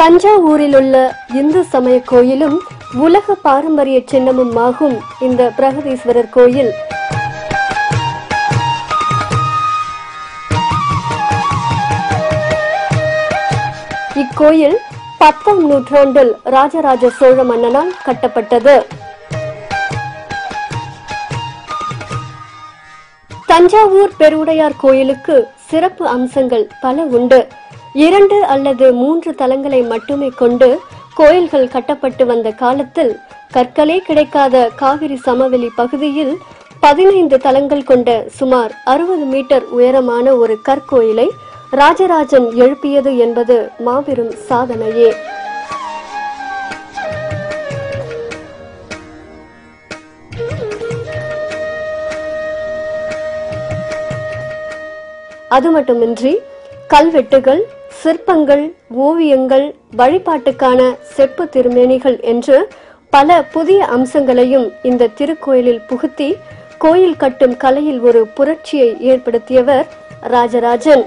தஞ்சாவூரில் உள்ள இந்து சமய கோயிலும் உலக பாரம்பரிய சின்னமும் ஆகும் இந்த பிரகதீஸ்வரர் கோயில் இக்கோயில் 10ஆம் நூற்றாண்டில் ராஜராஜ சோழ மன்னனால் கட்டப்பட்டது. தஞ்சாவூர் பெருவுடையார் கோயிலுக்கு சிறப்பு அம்சங்கள் பல உண்டு. 2 அல்லது 3 தலங்களை மட்டுமே கொண்டு கோயில்கள் கட்டப்பட்டு வந்த காலத்தில் கற்களே கிடைக்காத காவிரி சமவெளி பகுதியில் 15 தலங்கள் கொண்ட சுமார் 60 மீட்டர் உயரமான ஒரு கற்கோயிலை ராஜராஜன் எழுப்பியது என்பது மாபெரும் சாதனையே. அது மட்டுமின்றி கல்வெட்டுகள், சிற்பங்கள், ஓவியங்கள், வழிபாட்டுக்கான செப்பு திருமேனிகள் என்று பல புதிய அம்சங்களையும் இந்த திருக்கோயிலில் புகுத்தி கோயில் கட்டும் கலையில் ஒரு புரட்சியை ஏற்படுத்தியவர் ராஜராஜன்.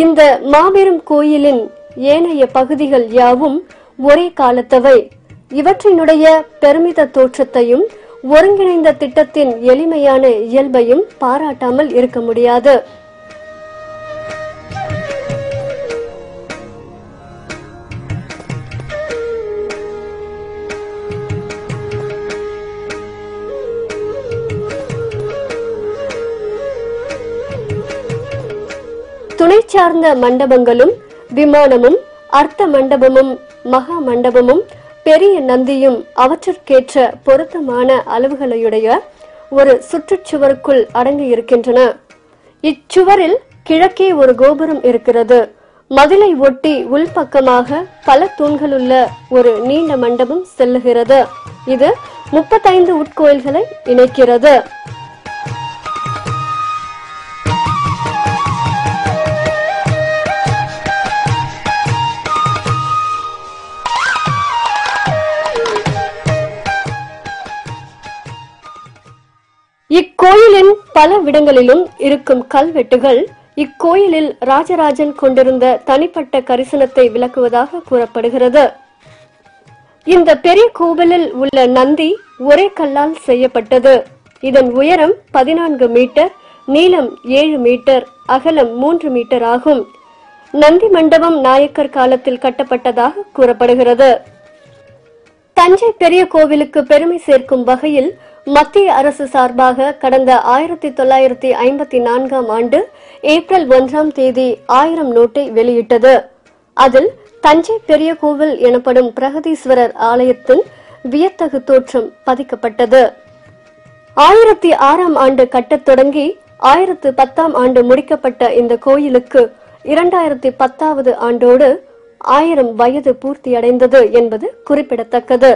இந்த மாபெரும் கோயிலின் ஏனைய பகுதிகள் யாவும் ஒரே காலத்தவை. இவற்றினுடைய பெருமித தோற்றத்தையும் ஒருங்கிணைந்த திட்டத்தின் எளிமையான இயல்பையும் பாராட்டாமல் இருக்க முடியாது. துணை சார்ந்த மண்டபங்களும் விமானமும் அர்த்த மண்டபமும் மகா மண்டபமும் பெரிய நந்தியும் அவற்றிற்கேற்ற பொருத்தமான அளவுகளையுடைய ஒரு சுற்றுச்சுவருக்குள் அடங்கி இருக்கின்றன. இச்சுவரில் கிழக்கே ஒரு கோபுரம் இருக்கிறது. மதிலை ஒட்டி உள்பக்கமாக பல தூண்களுள்ள ஒரு நீண்ட மண்டபம் செல்லுகிறது. இது 35 உட்கோயில்களை இணைக்கிறது. இக்கோயிலின் பல இடங்களிலும் இருக்கும் கல்வெட்டுகள் இக்கோயிலில் ராஜராஜன் கொண்டிருந்த தனிப்பட்ட கரிசனத்தை விளக்குவதாக கூறப்படுகிறது. இந்த பெரிய கோவிலில் உள்ள நந்தி ஒரே கல்லால் செய்யப்பட்டது. இதன் உயரம் 14 மீட்டர், நீளம் 7 மீட்டர், அகலம் 3 மீட்டர் ஆகும். நந்தி மண்டபம் நாயக்கர் காலத்தில் கட்டப்பட்டதாக கூறப்படுகிறது. தஞ்சை பெரிய கோவிலுக்கு பெருமை சேர்க்கும் வகையில் மத்திய அரசு சார்பாக கடந்த 1954ஆம் ஆண்டு ஏப்ரல் 1ஆம் தேதி 1000 நோட்டை வெளியிட்டது. அதில் தஞ்சை பெரிய கோவில் எனப்படும் பிரகதீஸ்வரர் ஆலயத்தின் வியத்தகு தோற்றம் பதிக்கப்பட்டது. 1006ஆம் ஆண்டு கட்டத் தொடங்கி 1010ஆம் ஆண்டு முடிக்கப்பட்ட இந்த கோயிலுக்கு 2010வது ஆண்டோடு 1000 வயது பூர்த்தியடைந்தது என்பது குறிப்பிடத்தக்கது.